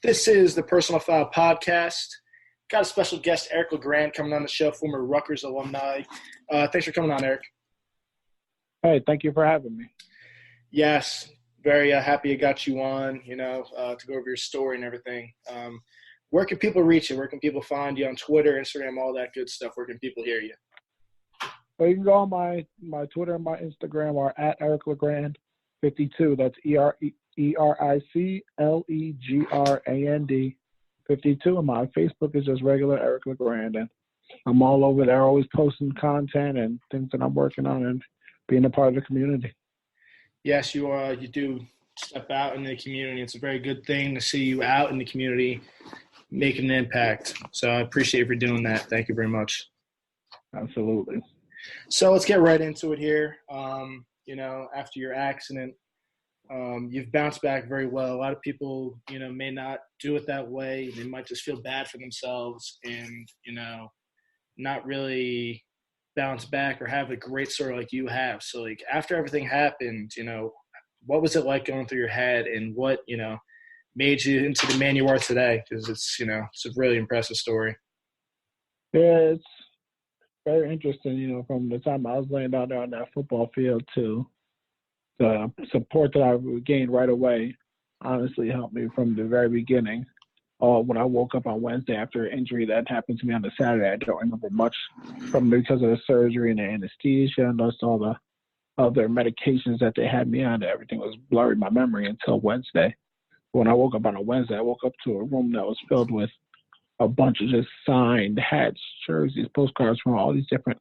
This is the Personal Foul Podcast. Got a special guest, Eric LeGrand, coming on the show, former Rutgers alumni. Thanks for coming on, Eric. Hey, thank you for having me. Yes, very happy I got you on, to go over your story and everything. Where can people reach you? Where can people find you on Twitter, Instagram, all that good stuff? Where can people hear you? Well, you can go on my Twitter and my Instagram are at Eric LeGrand 52. That's EricLegrand 52. And my Facebook is just regular Eric LeGrand. And I'm all over there, always posting content and things that I'm working on and being a part of the community. Yes, you are. You do step out in the community. It's a very good thing to see you out in the community making an impact. So I appreciate you for doing that. Thank you very much. Absolutely. So let's get right into it here. After your accident, you've bounced back very well. A lot of people, may not do it that way. They might just feel bad for themselves and, not really bounce back or have a great story like you have. So, after everything happened, what was it like going through your head and what, made you into the man you are today? Because it's a really impressive story. Yeah, it's very interesting, from the time I was laying down there on that football field to the support that I gained right away honestly helped me from the very beginning. When I woke up on Wednesday after an injury that happened to me on the Saturday, I don't remember much from because of the surgery and the anesthesia and just all the other medications that they had me on. Everything was blurry in my memory until Wednesday. When I woke up on a Wednesday, I woke up to a room that was filled with a bunch of just signed hats, jerseys, postcards from all these different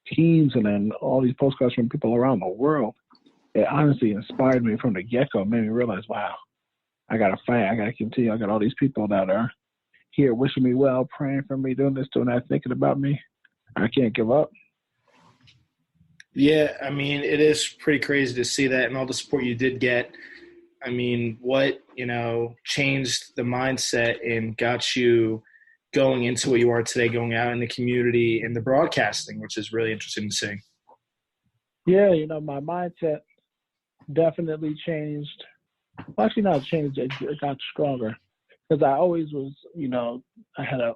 teams, and then all these postcards from people around the world. It honestly inspired me from the get-go. It made me realize, wow, I got to fight. I got to continue. I got all these people that are here wishing me well, praying for me, doing this, doing that, thinking about me. I can't give up. Yeah, it is pretty crazy to see that and all the support you did get. What, changed the mindset and got you going into what you are today, going out in the community and the broadcasting, which is really interesting to see. Yeah, my mindset definitely changed. Well, actually not changed, it got stronger. Because I always was, I had a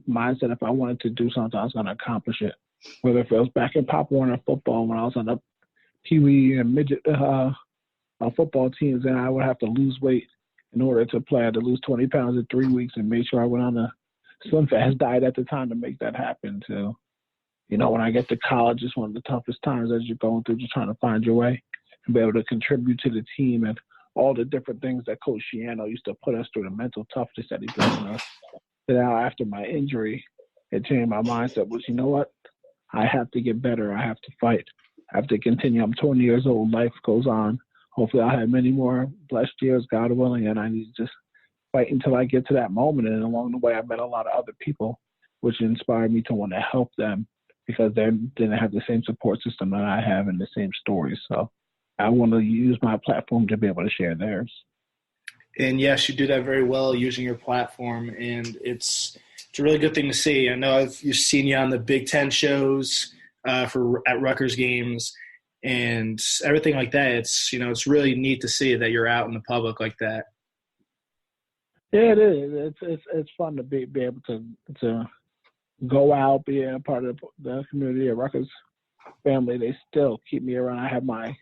mindset if I wanted to do something, I was going to accomplish it. Whether if it was back in Pop Warner football when I was on the Pee Wee and midget football teams, and I would have to lose weight in order to play. I had to lose 20 pounds in 3 weeks and make sure I went on a slim fast diet at the time to make that happen. So, when I get to college, it's one of the toughest times as you're going through, just trying to find your way and be able to contribute to the team and all the different things that Coach Shiano used to put us through, the mental toughness that he built in us. So now after my injury, it changed my mindset was, you know what? I have to get better. I have to fight. I have to continue. I'm 20 years old. Life goes on. Hopefully I'll have many more blessed years, God willing, and I need to just fight until I get to that moment. And along the way, I met a lot of other people, which inspired me to want to help them because they didn't have the same support system that I have and the same stories. So I want to use my platform to be able to share theirs. And yes, you do that very well using your platform, and it's a really good thing to see. I know I've seen you on the Big Ten shows at Rutgers games and everything like that. It's it's really neat to see that you're out in the public like that. Yeah, it is. It's fun to be able to go out, be a part of the community at Rutgers family. They still keep me around. I have my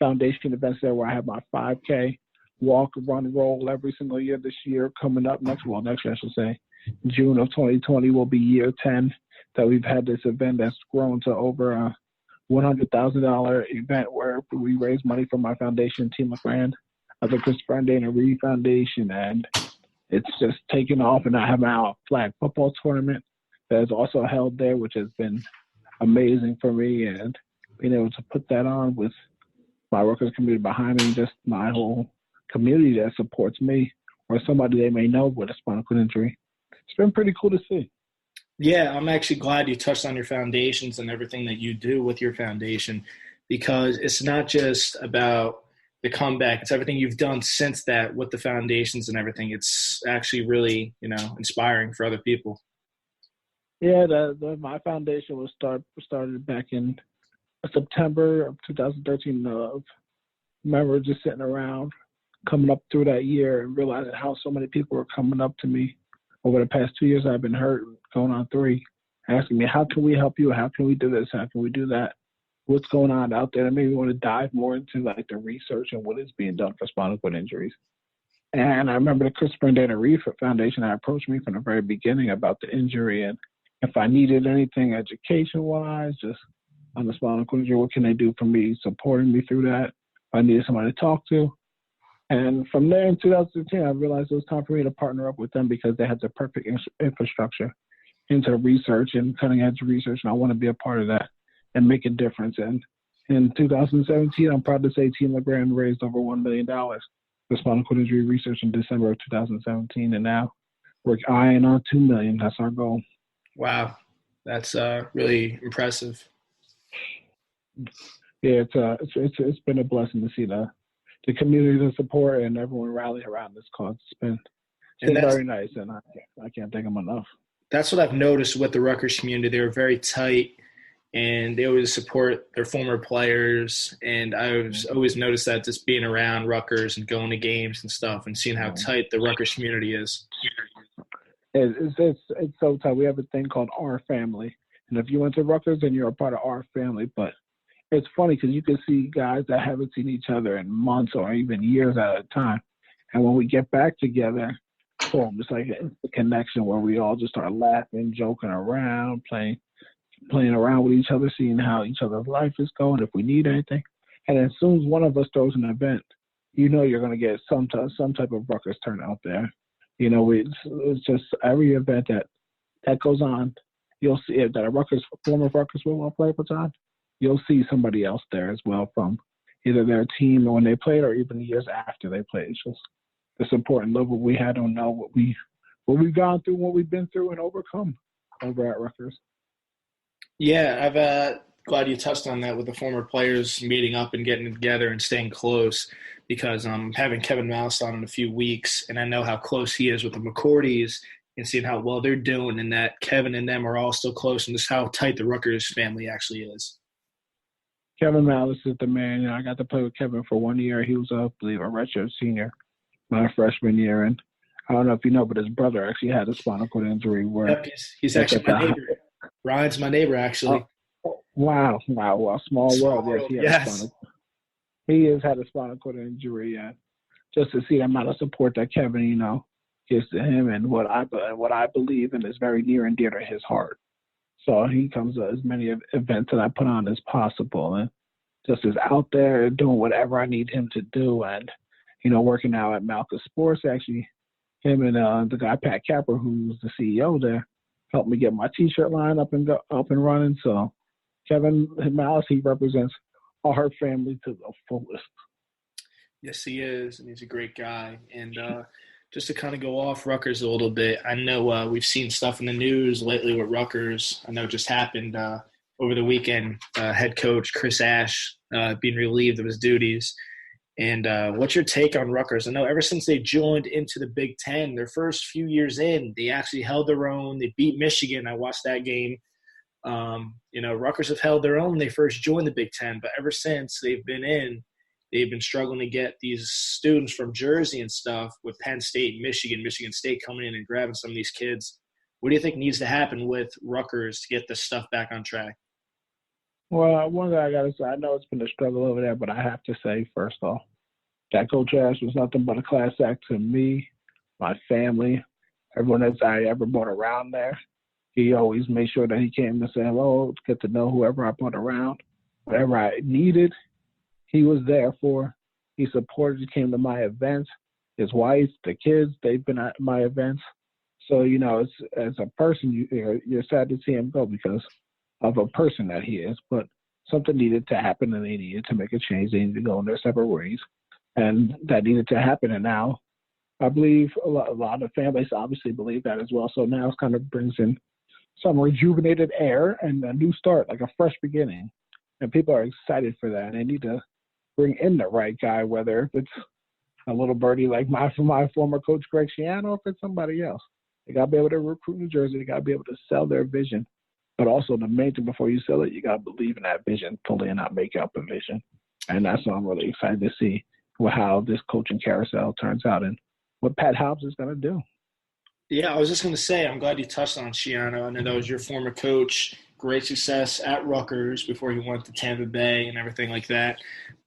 foundation events there where I have my 5K walk, run, roll every single year. This year coming up next year I should say, June of 2020 will be year 10 that we've had this event that's grown to over a $100,000 event where we raise money for my foundation, Team LeGrand, the Christopher and Dana Reed Foundation, and it's just taken off. And I have now a flag football tournament that is also held there, which has been amazing for me, and being able to put that on with my workers community behind me, just my whole community that supports me or somebody they may know with a spinal cord injury. It's been pretty cool to see. Yeah, I'm actually glad you touched on your foundations and everything that you do with your foundation, because it's not just about the comeback. It's everything you've done since that with the foundations and everything. It's actually really, inspiring for other people. Yeah, my foundation was started back in September of 2013. Remember just sitting around coming up through that year and realizing how so many people were coming up to me over the past 2 years. I've been hurt, going on 3, asking me, how can we help you? How can we do this? How can we do that? What's going on out there? And maybe want to dive more into like the research and what is being done for spinal cord injuries. And I remember the Christopher and Dana Reeve Foundation that approached me from the very beginning about the injury, and if I needed anything education-wise, just on the spinal cord injury, what can they do for me, supporting me through that, if I needed somebody to talk to. And from there in 2015, I realized it was time for me to partner up with them because they had the perfect infrastructure into research and cutting-edge research, and I want to be a part of that and make a difference. And in 2017, I'm proud to say Team LeGrand raised over $1 million for spinal cord injury research in December of 2017, and now we're eyeing on $2 million. That's our goal. Wow, that's really impressive. Yeah, it's been a blessing to see the community to support and everyone rally around this cause. It's been very nice, and I can't thank them enough. That's what I've noticed with the Rutgers community. They were very tight, and they always support their former players. And I've always noticed that just being around Rutgers and going to games and stuff and seeing how tight the Rutgers community is. It's so tight. We have a thing called Our Family. And if you went to Rutgers, then you're a part of Our Family. But it's funny because you can see guys that haven't seen each other in months or even years at a time. And when we get back together, boom, it's like a connection where we all just start laughing, joking around, playing around with each other, seeing how each other's life is going, if we need anything. And as soon as one of us throws an event, you know you're going to get some type of Rutgers turnout there. You know, it's just every event that goes on, you'll see it, that a former Rutgers football player puts on, you'll see somebody else there as well from either their team or when they played or even years after they played. It's just the support and love what we had to know what we've gone through, what we've been through and overcome over at Rutgers. Yeah, I'm glad you touched on that with the former players meeting up and getting together and staying close, because I'm having Kevin Malice on in a few weeks, and I know how close he is with the McCourties and seeing how well they're doing, and that Kevin and them are all still close, and just how tight the Rutgers family actually is. Kevin Malice is the man. You know, I got to play with Kevin for 1 year. He was, I believe, a redshirt senior my freshman year, and I don't know if you know, but his brother actually had a spinal cord injury. Yep, he's actually my neighbor. Ryan's my neighbor, actually. Wow. Small world. Yes. He has had a spinal cord injury, and just to see the amount of support that Kevin, you know, gives to him and what I believe in is very near and dear to his heart. So he comes to as many events that I put on as possible, and just is out there doing whatever I need him to do. And, you know, working now at Malcolm Sports, actually, him and the guy, Pat Capper, who's the CEO there, helped me get my T-shirt line up and running. So Kevin Malice, he represents our family to the fullest. Yes, he is, and he's a great guy. And just to kind of go off Rutgers a little bit, I know we've seen stuff in the news lately with Rutgers. I know it just happened over the weekend, head coach Chris Ash being relieved of his duties. And what's your take on Rutgers? I know ever since they joined into the Big Ten, their first few years in, they actually held their own. They beat Michigan. I watched that game. You know, Rutgers have held their own when they first joined the Big Ten, but ever since they've been struggling to get these students from Jersey and stuff with Penn State, Michigan State coming in and grabbing some of these kids. What do you think needs to happen with Rutgers to get this stuff back on track? Well, one thing I got to say, I know it's been a struggle over there, but I have to say, first off, that Coach Ash was nothing but a class act to me, my family, everyone that I ever brought around there. He always made sure that he came to say hello, get to know whoever I brought around. Whatever I needed, he was there for. He supported, he came to my events. His wife, the kids, they've been at my events. So, you know, as a person, you're sad to see him go because of a person that he is. But something needed to happen, and they needed to make a change. They needed to go in their separate ways. And that needed to happen. And now I believe a lot of families obviously believe that as well. So now it kind of brings in some rejuvenated air and a new start, like a fresh beginning. And people are excited for that. And they need to bring in the right guy, whether it's a little birdie like my former coach, Greg Schiano, or if it's somebody else. They got to be able to recruit New Jersey. They got to be able to sell their vision. But also the main thing before you sell it, you got to believe in that vision fully and not make up a vision. And that's what I'm really excited to see. with how this coaching carousel turns out and what Pat Hobbs is going to do. Yeah, I was just going to say, I'm glad you touched on Schiano. I know that was your former coach, great success at Rutgers before he went to Tampa Bay and everything like that.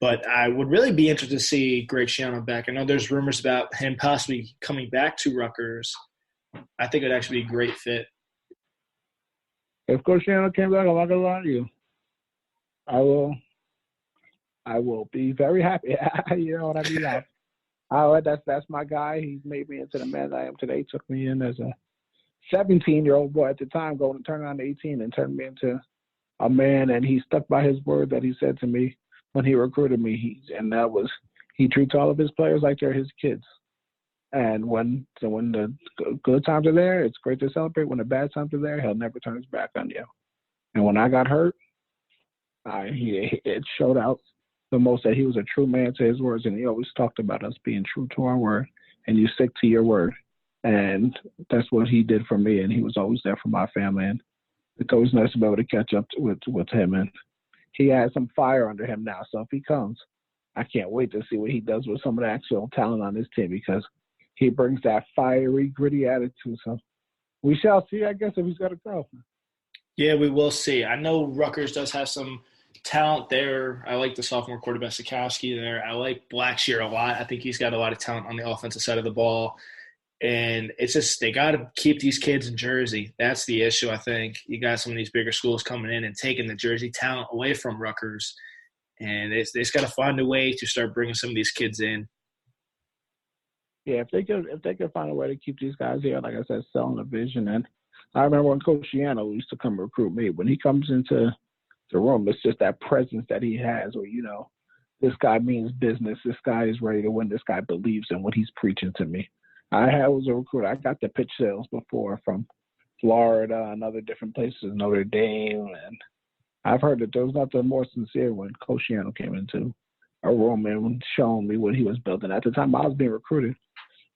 But I would really be interested to see Greg Schiano back. I know there's rumors about him possibly coming back to Rutgers. I think it would actually be a great fit. If Coach Schiano came back, I'm not going to lie to you. I will be very happy. You know what I mean? That's my guy. He's made me into the man I am today. He took me in as a 17-year-old boy at the time, going to turn on 18 and turned me into a man. And he stuck by his word that he said to me when he recruited me. He treats all of his players like they're his kids. And when the good times are there, it's great to celebrate. When the bad times are there, he'll never turn his back on you. And when I got hurt, it showed out the most that he was a true man to his words, and he always talked about us being true to our word, and you stick to your word. And that's what he did for me, and he was always there for my family. And it's always nice to be able to catch up with him. And he has some fire under him now, so if he comes, I can't wait to see what he does with some of the actual talent on his team, because he brings that fiery, gritty attitude. So we shall see, I guess, if he's got to go. Yeah, we will see. I know Rutgers does have some talent there. I like the sophomore quarterback Sikowski there. I like Blackshear a lot. I think he's got a lot of talent on the offensive side of the ball. And it's just they got to keep these kids in Jersey. That's the issue, I think. You got some of these bigger schools coming in and taking the Jersey talent away from Rutgers. And they just got to find a way to start bringing some of these kids in. Yeah, if they could find a way to keep these guys here, like I said, selling the vision. And I remember when Coach Schiano used to come recruit me. When he comes into the room, it's just that presence that he has where, this guy means business. This guy is ready to win. This guy believes in what he's preaching to me. I was a recruiter. I got the pitch sales before from Florida and other different places, Notre Dame. And I've heard that there was nothing more sincere when Coach Schiano came into a room and showing me what he was building. At the time I was being recruited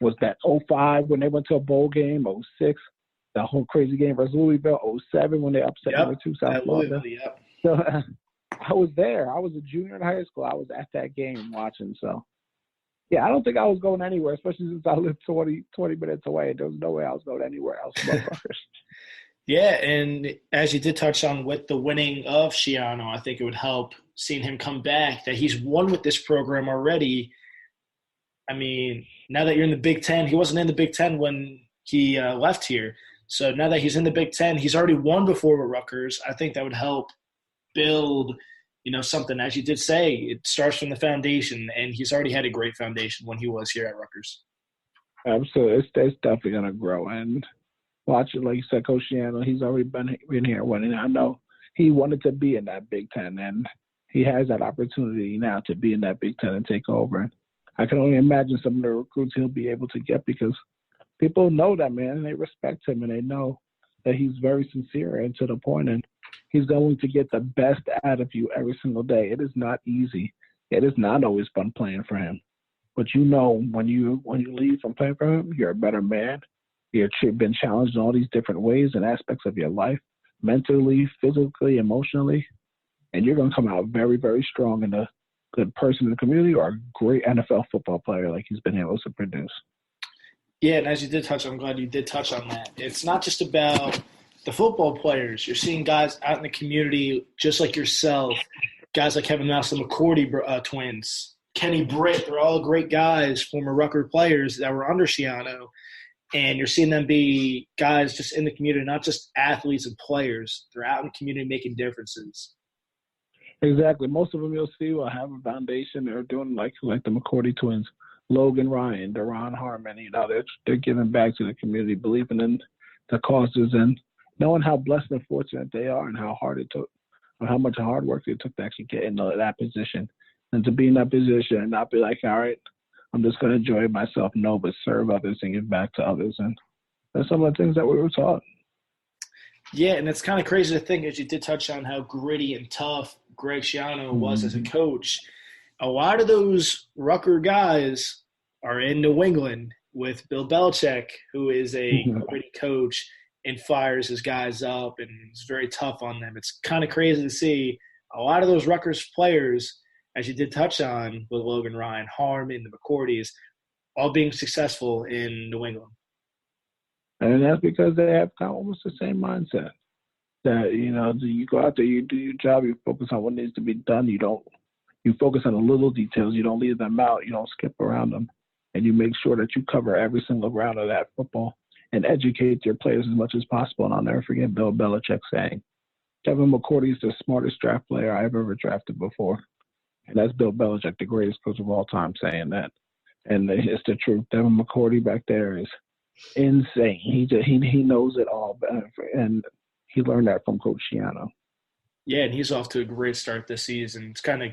was that 05 when they went to a bowl game, 06, the whole crazy game versus Louisville, 07 when they upset number 2 South Florida. Yep. So I was there. I was a junior in high school. I was at that game watching. So, yeah, I don't think I was going anywhere, especially since I lived 20 minutes away. There was no way I was going anywhere else but Rutgers. Yeah, and as you did touch on with the winning of Schiano, I think it would help seeing him come back, that he's won with this program already. I mean, now that you're in the Big Ten, he wasn't in the Big Ten when he left here. So now that he's in the Big Ten, he's already won before with Rutgers. I think that would help build, something. As you did say, it starts from the foundation, and he's already had a great foundation when he was here at Rutgers. Absolutely. It's definitely going to grow. And watch it, like you said, Coach Schiano, he's already been here winning. I know he wanted to be in that Big Ten, and he has that opportunity now to be in that Big Ten and take over. And I can only imagine some of the recruits he'll be able to get, because people know that man, and they respect him, and they know that he's very sincere and to the point, and he's going to get the best out of you every single day. It is not easy. It is not always fun playing for him. But when you leave from playing for him, you're a better man. You've been challenged in all these different ways and aspects of your life, mentally, physically, emotionally, and you're going to come out very, very strong and a good person in the community or a great NFL football player like he's been able to produce. Yeah, and as you did touch on, I'm glad you did touch on that. It's not just about the football players. You're seeing guys out in the community just like yourself, guys like Kevin Mouse, the McCourty twins, Kenny Britt. They're all great guys, former Rutgers players that were under Schiano. And you're seeing them be guys just in the community, not just athletes and players. They're out in the community making differences. Exactly. Most of them you'll see will have a foundation. They're doing like the McCourty twins, Logan Ryan, Deron Harmon. They're giving back to the community, believing in the causes and knowing how blessed and fortunate they are and how hard it took, or how much hard work it took to actually get into that position. And to be in that position and not be like, all right, I'm just going to enjoy myself. No, but serve others and give back to others. And that's some of the things that we were taught. Yeah, and it's kind of crazy to think, as you did touch on how gritty and tough Greg Schiano was as a coach. A lot of those Rutgers guys are in New England with Bill Belichick, who is a gritty coach and fires his guys up and is very tough on them. It's kind of crazy to see a lot of those Rutgers players as you did touch on with Logan Ryan, Harmon, the McCourties, all being successful in New England. And that's because they have kind of almost the same mindset. That, you go out there, you do your job, you focus on what needs to be done. You focus on the little details. You don't leave them out. You don't skip around them. And you make sure that you cover every single round of that football and educate your players as much as possible. And I'll never forget Bill Belichick saying, Kevin McCourty is the smartest draft player I've ever drafted before. And that's Bill Belichick, the greatest coach of all time, saying that. And it's the truth. Devin McCourty back there is insane. He knows it all. And he learned that from Coach Shiano. Yeah, and he's off to a great start this season. It's kind of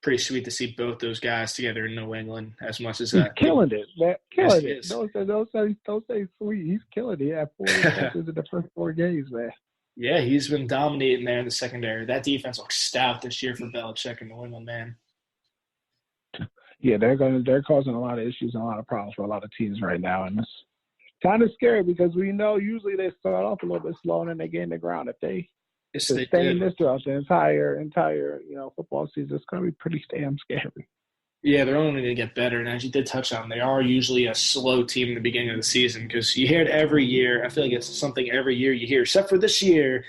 pretty sweet to see both those guys together in New England as much as he's killing it, man. Killing it. Don't say sweet. He's killing it. He had 4 catches in the first 4 games, man. Yeah, he's been dominating there in the secondary. That defense looks stout this year for Belichick in New England, man. Yeah, they're causing a lot of issues and a lot of problems for a lot of teams right now, and it's kind of scary because we know usually they start off a little bit slow and then they gain the ground. If they sustain this throughout the entire football season, it's going to be pretty damn scary. Yeah, they're only going to get better. And as you did touch on, they are usually a slow team in the beginning of the season because you hear it every year. I feel like it's something every year you hear, except for this year.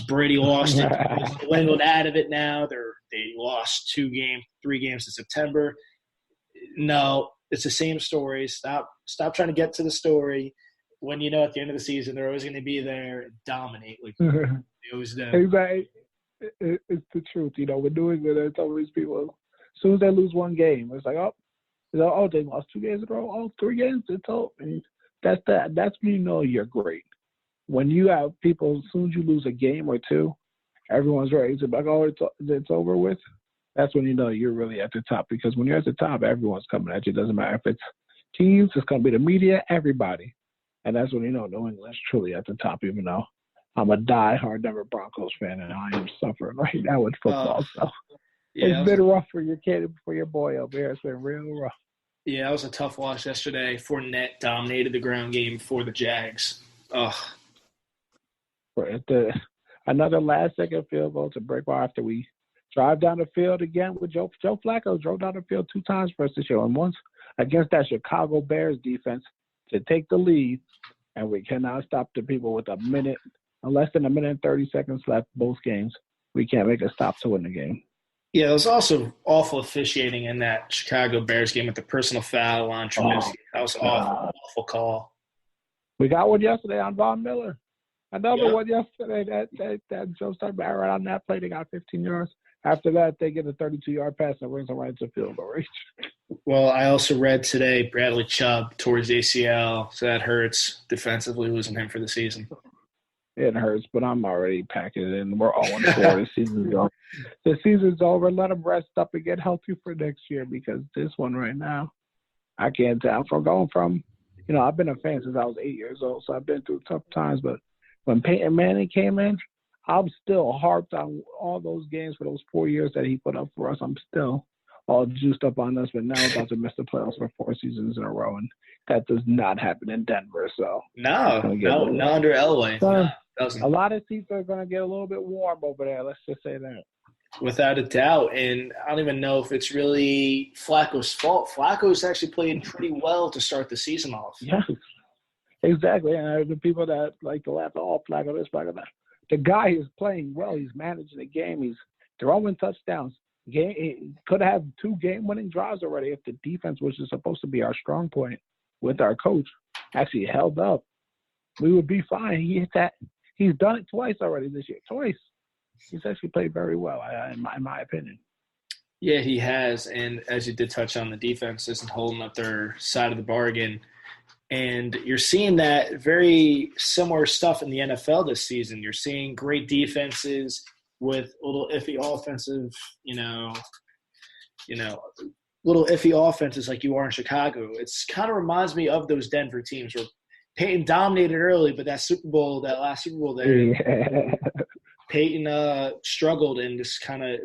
Brady lost it. New England out of it now. They lost 3 games in September. No, it's the same story. Stop trying to get to the story. When at the end of the season, they're always going to be there and dominate. Like they always do. Exactly. It's the truth. With New England, there's always people. As soon as they lose 1 game, it's like, they lost 2 games in a row. 3 games. It's all. That's that. That's when you know you're great. When you have people, as soon as you lose a game or 2, everyone's ready to be like, it's over with. That's when you know you're really at the top. Because when you're at the top, everyone's coming at you. It doesn't matter if it's teams, it's going to be the media, everybody. And that's when you know New England's truly at the top, even though I'm a die-hard Denver Broncos fan, and I am suffering right now with football. So it's been rough for your kid, for your boy over here. It's been real rough. Yeah, that was a tough loss yesterday. Fournette dominated the ground game for the Jags. Ugh. Another last-second field goal to break off after we drive down the field again with Joe Flacco. Drove down the field 2 times for us this year, and once against that Chicago Bears defense to take the lead, and we cannot stop the people with less than a minute and 30 seconds left both games. We can't make a stop to win the game. Yeah, it was also awful officiating in that Chicago Bears game with the personal foul on Trubisky. That was awful call. We got one yesterday on Von Miller. Another one yesterday that Joe started right on that play. They got 15 yards. After that, they get a 32-yard pass and brings them right to field goal range. Well, I also read today Bradley Chubb tore his ACL, so that hurts defensively losing him for the season. It hurts, but I'm already packing it in. We're 0-4. The season's over. Let them rest up and get healthy for next year because this one right now, I can't tell. I've been a fan since I was 8 years old, so I've been through tough times. But when Peyton Manning came in, I'm still harped on all those games for those 4 years that he put up for us. I'm still all juiced up on us, but now about to miss the playoffs for 4 seasons in a row, and that does not happen in Denver. So not under Elway. A lot of seats are going to get a little bit warm over there. Let's just say that. Without a doubt, and I don't even know if it's really Flacco's fault. Flacco's actually played pretty well to start the season off. Yeah, exactly. And the people that like to laugh, Flacco this, Flacco that. The guy is playing well. He's managing the game. He's throwing touchdowns. He could have 2 game-winning drives already if the defense, which is supposed to be our strong point with our coach, actually held up. We would be fine. He hit that. He's done it twice already this year. Twice. He's actually played very well, in my opinion. Yeah, he has. And as you did touch on, the defense isn't holding up their side of the bargain. And you're seeing that very similar stuff in the NFL this season. You're seeing great defenses with a little iffy offensive, little iffy offenses like you are in Chicago. It's kind of reminds me of those Denver teams where Peyton dominated early, but that last Super Bowl there, Peyton struggled and just kind of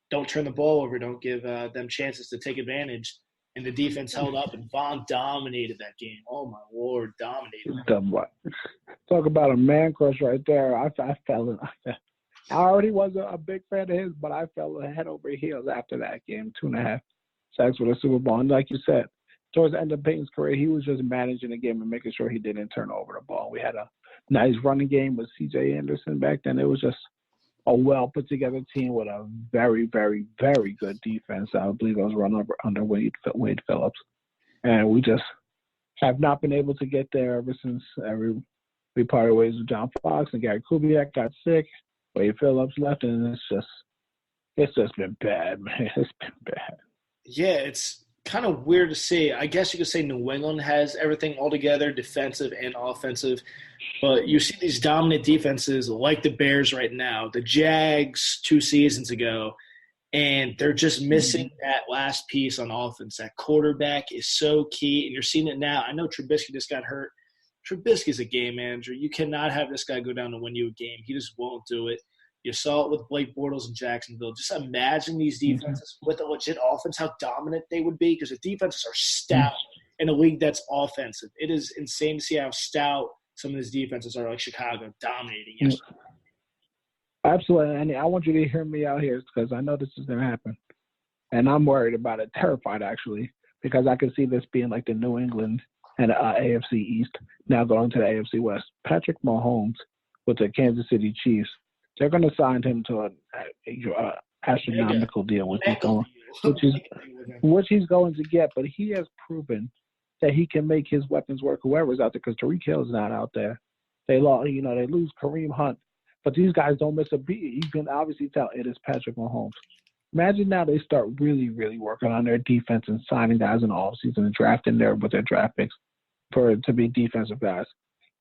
don't turn the ball over, don't give them chances to take advantage. And the defense held up, and Vaughn dominated that game. Oh, my Lord, dominated. Talk about a man crush right there. I fell in. I already was a big fan of his, but I fell head over heels after that game, 2.5 sacks for the Super Bowl. And like you said, towards the end of Peyton's career, he was just managing the game and making sure he didn't turn over the ball. We had a nice running game with C.J. Anderson back then. It was just a well put together team with a very, very, very good defense. I believe it was run under Wade Phillips. And we just have not been able to get there ever since we parted ways with John Fox and Gary Kubiak got sick. Wade Phillips left, and it's just been bad, man. It's been bad. Yeah, it's kind of weird to see. I guess you could say New England has everything all together, defensive and offensive. But you see these dominant defenses like the Bears right now, the Jags 2 seasons ago, and they're just missing that last piece on offense. That quarterback is so key, and you're seeing it now. I know Trubisky just got hurt. Trubisky's a game manager. You cannot have this guy go down and win you a game. He just won't do it. You saw it with Blake Bortles in Jacksonville. Just imagine these defenses with a legit offense, how dominant they would be, because the defenses are stout in a league that's offensive. It is insane to see how stout some of these defenses are, like Chicago, dominating yesterday. Absolutely. And I want you to hear me out here because I know this is going to happen. And I'm worried about it, terrified actually, because I can see this being like the New England and AFC East now going to the AFC West. Patrick Mahomes with the Kansas City Chiefs, they're going to sign him to an astronomical deal, which he's going to get. But he has proven that he can make his weapons work, whoever's out there, because Tyreek Hill is not out there. They lose Kareem Hunt, but these guys don't miss a beat. You can obviously tell it is Patrick Mahomes. Imagine now they start really, really working on their defense and signing guys in the offseason and drafting with their draft picks to be defensive guys.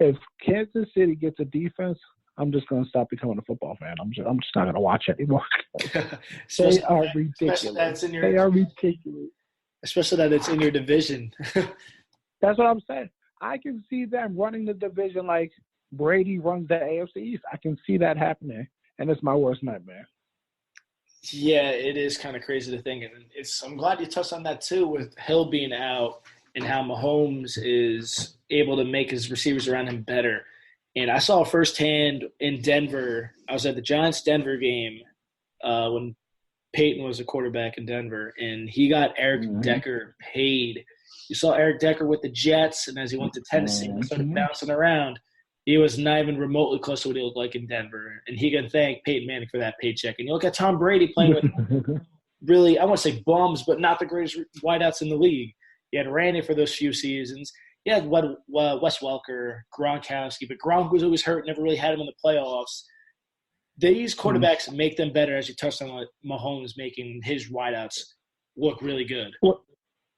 If Kansas City gets a defense, I'm just going to stop becoming a football fan. I'm just not going to watch anymore. They are ridiculous. They are ridiculous. Especially that it's in your division. That's what I'm saying. I can see them running the division like Brady runs the AFC East. I can see that happening, and it's my worst nightmare. Yeah, it is kind of crazy to think. And I'm glad you touched on that too with Hill being out and how Mahomes is able to make his receivers around him better. And I saw firsthand in Denver. I was at the Giants-Denver game when Peyton was a quarterback in Denver, and he got Eric Decker paid. You saw Eric Decker with the Jets, and as he went to Tennessee and started bouncing around, he was not even remotely close to what he looked like in Denver. And he can thank Peyton Manning for that paycheck. And you look at Tom Brady playing with really, I want to say bums, but not the greatest wideouts in the league. He had Randy for those few seasons. He had Wes Welker, Gronkowski, but Gronk was always hurt, never really had him in the playoffs. These quarterbacks make them better, as you touched on, like Mahomes making his wideouts look really good.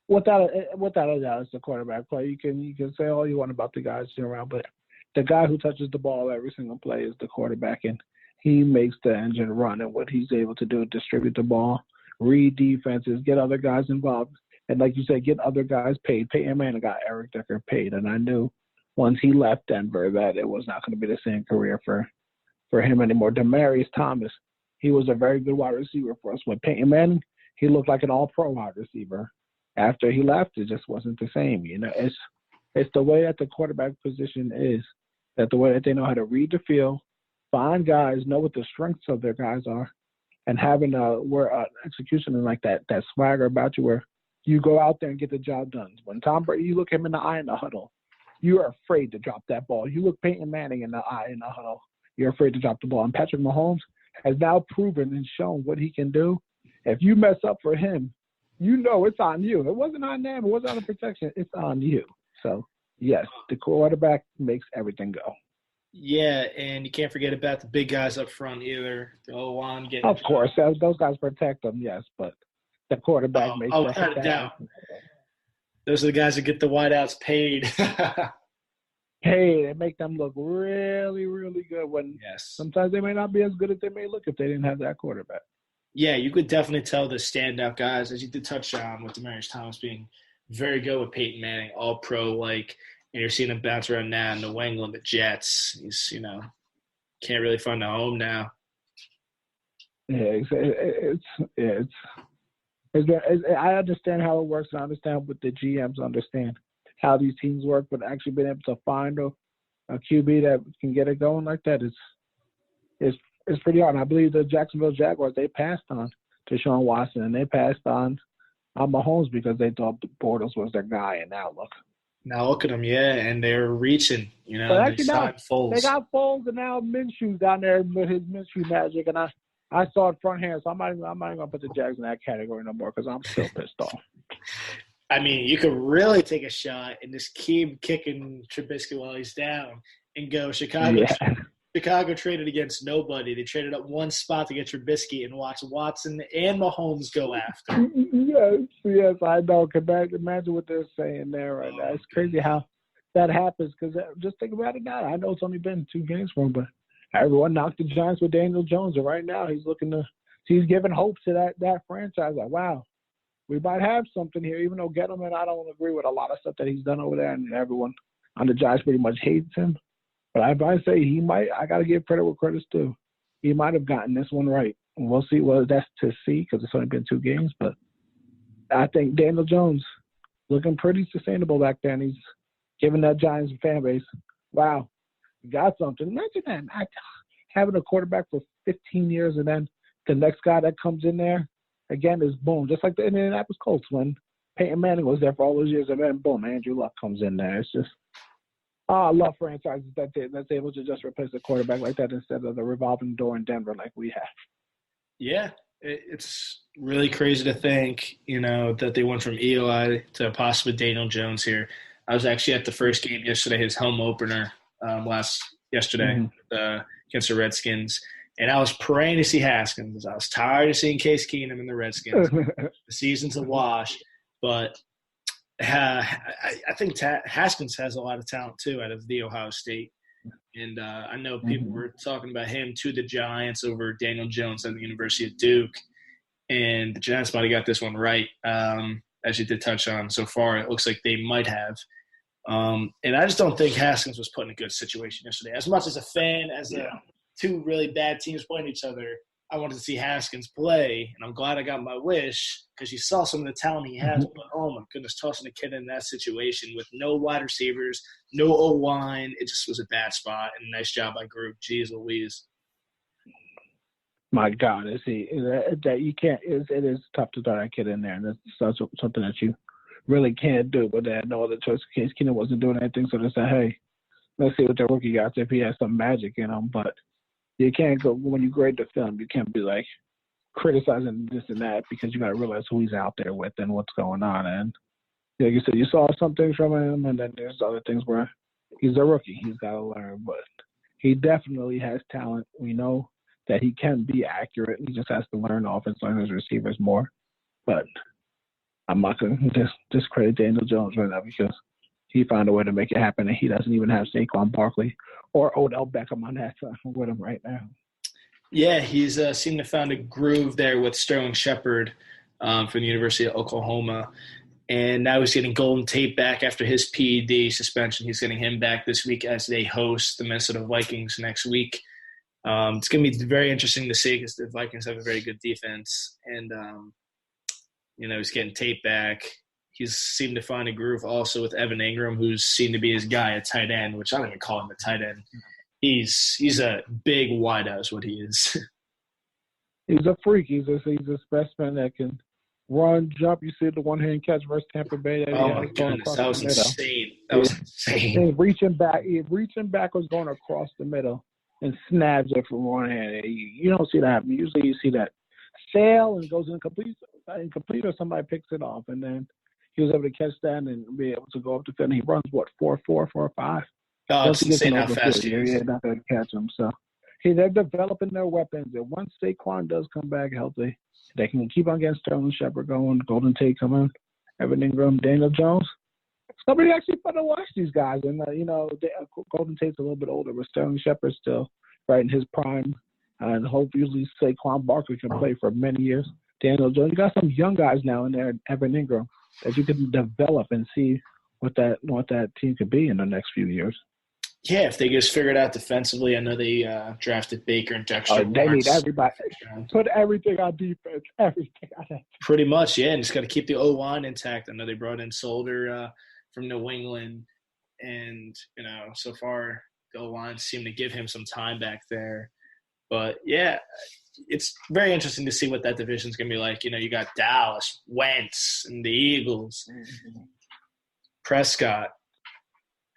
Without a doubt, it's the quarterback play. You can say all you want about the guys around, but the guy who touches the ball every single play is the quarterback, and he makes the engine run. And what he's able to do is distribute the ball, read defenses, get other guys involved, and like you said, get other guys paid. Peyton Manning got Eric Decker paid, and I knew once he left Denver that it was not going to be the same career for him anymore. Demaryius Thomas, he was a very good wide receiver for us. With Peyton Manning, he looked like an all-pro wide receiver. After he left, it just wasn't the same. It's the way that the quarterback position is, that the way that they know how to read the field, find guys, know what the strengths of their guys are, and having execution and like that swagger about you where you go out there and get the job done. When Tom Brady, you look him in the eye in the huddle, you are afraid to drop that ball. You look Peyton Manning in the eye in the huddle, you're afraid to drop the ball. And Patrick Mahomes has now proven and shown what he can do. If you mess up for him, it's on you. It wasn't on them. It wasn't on the protection. It's on you. So, yes, the quarterback makes everything go. Yeah, and you can't forget about the big guys up front either. The O-line getting. Of course, those guys protect them, yes, but the quarterback makes that. Without a doubt. Those are the guys that get the wideouts paid. Hey, they make them look really, really good when sometimes they may not be as good as they may look if they didn't have that quarterback. Yeah, you could definitely tell the standout guys, as you did touch on with Demaryius Thomas being very good with Peyton Manning, all pro like, and you're seeing him bounce around now in New England, the Jets. He's, can't really find a home now. Yeah, I understand how it works, and I understand what the GMs understand how these teams work, but actually being able to find a QB that can get it going like that is it's pretty hard. And I believe the Jacksonville Jaguars, they passed on Deshaun Watson, and they passed on Mahomes because they thought Bortles was their guy. And Now look at them, yeah, and they're reaching. but They actually now signed Foles. they got Foles, and now Minshew's down there with his Minshew magic, and I saw it front hand, so I'm not even gonna put the Jags in that category no more because I'm still pissed off. I mean, you could really take a shot and just keep kicking Trubisky while he's down and go Chicago. Yeah. Chicago traded against nobody. They traded up one spot to get Trubisky and watch Watson and Mahomes go after. Yes, I know. Imagine what they're saying there right now. It's crazy how that happens because just think about it now. I know it's only been 2 games for him, but everyone knocked the Giants with Daniel Jones, and right now he's giving hope to that franchise. Like, wow, we might have something here, even though Gettleman, I don't agree with a lot of stuff that he's done over there, and everyone on the Giants pretty much hates him. But I say he might. I got to give credit where credit's due. He might have gotten this one right. And we'll see. Well, that's to see because it's only been 2 games. But I think Daniel Jones looking pretty sustainable back then. He's giving that Giants fan base, wow, you got something. Imagine that. Having a quarterback for 15 years and then the next guy that comes in there, again, is boom. Just like the Indianapolis Colts when Peyton Manning was there for all those years and then boom, Andrew Luck comes in there. It's just I love franchises that's able to just replace a quarterback like that instead of the revolving door in Denver like we have. Yeah, it's really crazy to think, that they went from Eli to possibly Daniel Jones here. I was actually at the first game yesterday, his home opener yesterday against the Redskins, and I was praying to see Haskins. I was tired of seeing Case Keenum in the Redskins. The season's a wash, but I think Haskins has a lot of talent too out of the Ohio State. And I know people were talking about him to the Giants over Daniel Jones at the University of Duke. And the Giants might have got this one right, as you did touch on so far. It looks like they might have. And I just don't think Haskins was put in a good situation yesterday. As much as a fan, as two really bad teams playing each other, I wanted to see Haskins play, and I'm glad I got my wish because you saw some of the talent he has. But, oh, my goodness, tossing a kid in that situation with no wide receivers, no O-line, it just was a bad spot, and nice job by Group. Jeez Louise. My God, that you can't. It is tough to throw that kid in there, and that's something that you really can't do. But they had no other choice. Case Keenum wasn't doing anything, so they said, "Hey, let's see what the rookie got if he has some magic in him." But you can't go when you grade the film. You can't be like criticizing this and that because you got to realize who he's out there with and what's going on. And like you said, you saw some things from him, and then there's other things where he's a rookie. He's got to learn, but he definitely has talent. We know that he can be accurate. He just has to learn offense, learn his receivers more. But I'm not going to discredit Daniel Jones right now because he found a way to make it happen, and he doesn't even have Saquon Barkley or Odell Beckham on that side with him right now. Yeah, he's seemed to have found a groove there with Sterling Shepard from the University of Oklahoma. And now he's getting Golden Tate back after his PED suspension. He's getting him back this week as they host the Minnesota Vikings next week. It's going to be very interesting to see because the Vikings have a very good defense. And, he's getting Tate back. He's seemed to find a groove also with Evan Ingram, who's seemed to be his guy at tight end, which I don't even call him a tight end. He's a big wideout is what he is. He's a freak. He's a specimen that can run, jump. You see the one-hand catch versus Tampa Bay. Oh, my goodness. That was insane. That was insane. Reaching backwards, going across the middle and snaps it from one hand. You don't see that happen. Usually you see that sail and goes incomplete or somebody picks it off. And then he was able to catch that and be able to go up the field. And he runs, 4.4, 4.5. Oh, it's insane how fast he is. You're not going to catch him. So they're developing their weapons. And once Saquon does come back healthy, they can keep on getting Sterling Shepard going, Golden Tate coming, Evan Ingram, Daniel Jones. It's going to be actually fun to watch these guys. And, Golden Tate's a little bit older, but Sterling Shepard's still right in his prime. And hopefully Saquon Barkley can play for many years. Daniel Jones, you got some young guys now in there, Evan Ingram, that you can develop and see what that team could be in the next few years. Yeah, if they just figure it out defensively. I know they drafted Baker and Dexter. They need everybody. Put everything on defense. Everything on defense. Pretty much, yeah. And just got to keep the O-line intact. I know they brought in Solder from New England. And, so far the O-line seemed to give him some time back there. But, yeah, it's very interesting to see what that division is going to be like. You got Dallas, Wentz, and the Eagles, Prescott,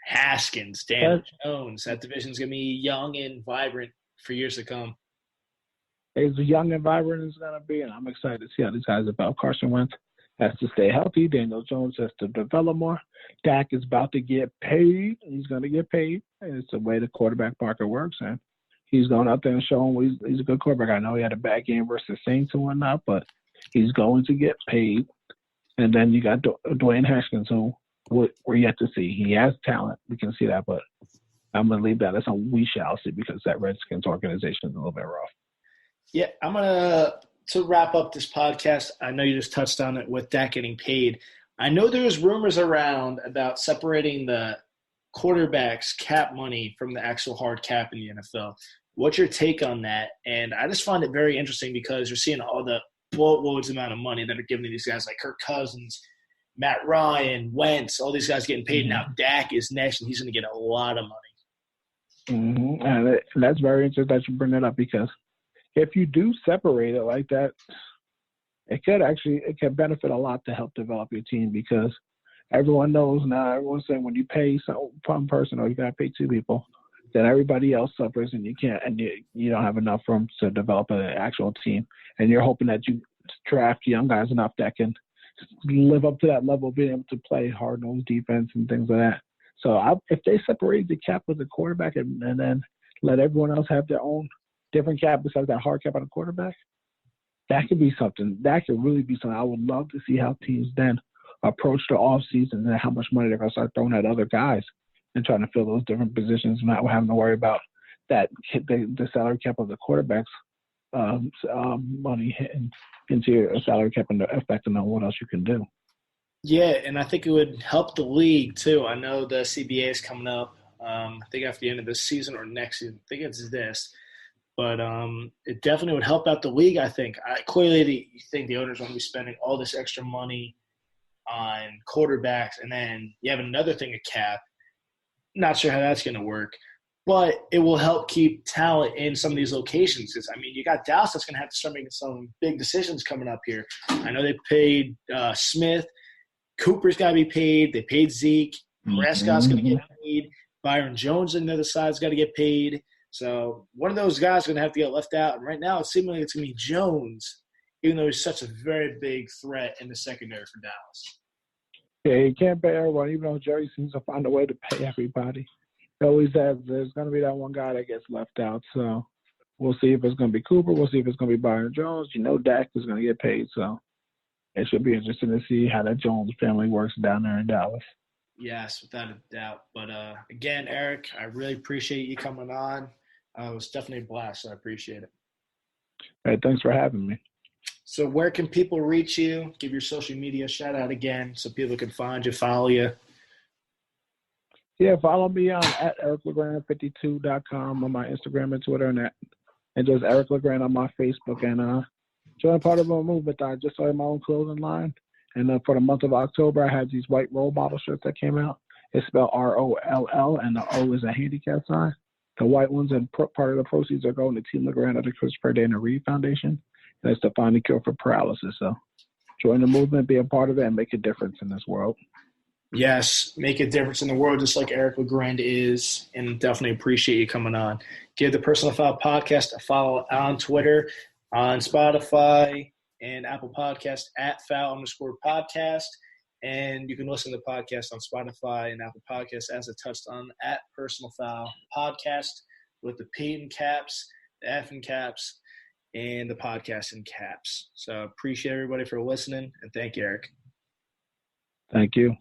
Haskins, Daniel Jones. That division is going to be young and vibrant for years to come. As young and vibrant as it's going to be, and I'm excited to see how these guys about. Carson Wentz has to stay healthy. Daniel Jones has to develop more. Dak is about to get paid. He's going to get paid. And it's the way the quarterback market works, and he's going out there and showing he's a good quarterback. I know he had a bad game versus Saints and whatnot, but he's going to get paid. And then you got Dwayne Haskins, who we're yet to see. He has talent. We can see that, but I'm going to leave that as a we shall see because that Redskins organization is a little bit rough. Yeah, I'm going to wrap up this podcast. I know you just touched on it with Dak getting paid. I know there's rumors around about separating the quarterback's cap money from the actual hard cap in the NFL. What's your take on that? And I just find it very interesting because you're seeing all the boatloads amount of money that are given to these guys like Kirk Cousins, Matt Ryan, Wentz, all these guys getting paid. Now Dak is next, and he's going to get a lot of money. Mm-hmm. And that's very interesting that you bring that up because if you do separate it like that, it can benefit a lot to help develop your team because everyone knows now, everyone's saying when you pay one person or you got to pay two people, then everybody else suffers and you don't have enough room to develop an actual team. And you're hoping that you draft young guys enough that can live up to that level of being able to play hard-nosed defense and things like that. So if they separate the cap with the quarterback and then let everyone else have their own different cap besides that hard cap on the quarterback, that could be something. That could really be something. I would love to see how teams then approach the offseason and how much money they're going to start throwing at other guys and trying to fill those different positions, not having to worry about that the salary cap of the quarterback's money hitting into your salary cap and affecting on what else you can do. Yeah, and I think it would help the league too. I know the CBA is coming up. I think after the end of this season or next season. I think it's this. But it definitely would help out the league, I think. Clearly, you think the owners want to be spending all this extra money on quarterbacks, and then you have another thing, a cap. Not sure how that's going to work. But it will help keep talent in some of these locations. Because, you got Dallas that's going to have to start making some big decisions coming up here. I know they paid Smith. Cooper's got to be paid. They paid Zeke. Prescott's going to get paid. Byron Jones on the other side's got to get paid. So one of those guys is going to have to get left out. And right now, seemingly it's going to be Jones, even though he's such a very big threat in the secondary for Dallas. Yeah, you can't pay everyone, even though Jerry seems to find a way to pay everybody. He always says there's going to be that one guy that gets left out. So we'll see if it's going to be Cooper. We'll see if it's going to be Byron Jones. Dak is going to get paid. So it should be interesting to see how that Jones family works down there in Dallas. Yes, without a doubt. But, again, Eric, I really appreciate you coming on. It was definitely a blast. So I appreciate it. Hey, thanks for having me. So where can people reach you? Give your social media a shout out again so people can find you, follow you. Yeah, follow me on at EricLeGrand52.com on my Instagram and Twitter and just Eric LeGrand on my Facebook and join part of a movement. I just started my own clothing line. And for the month of October, I had these white role model shirts that came out. It's spelled ROLL, and the O is a handicap sign. The white ones and part of the proceeds are going to Team LeGrand of the Christopher Dana Reed Foundation. And it's to find the cure for paralysis. So join the movement, be a part of it, and make a difference in this world. Yes, make a difference in the world just like Eric LeGrand is, and definitely appreciate you coming on. Give the Personal Foul Podcast a follow on Twitter, on Spotify, and Apple Podcast at @foul_podcast. And you can listen to the podcast on Spotify and Apple Podcasts as it touched on at Personal Foul Podcast with the P in caps, the F in caps, and the podcast in caps. So appreciate everybody for listening, and thank you, Eric. Thank you.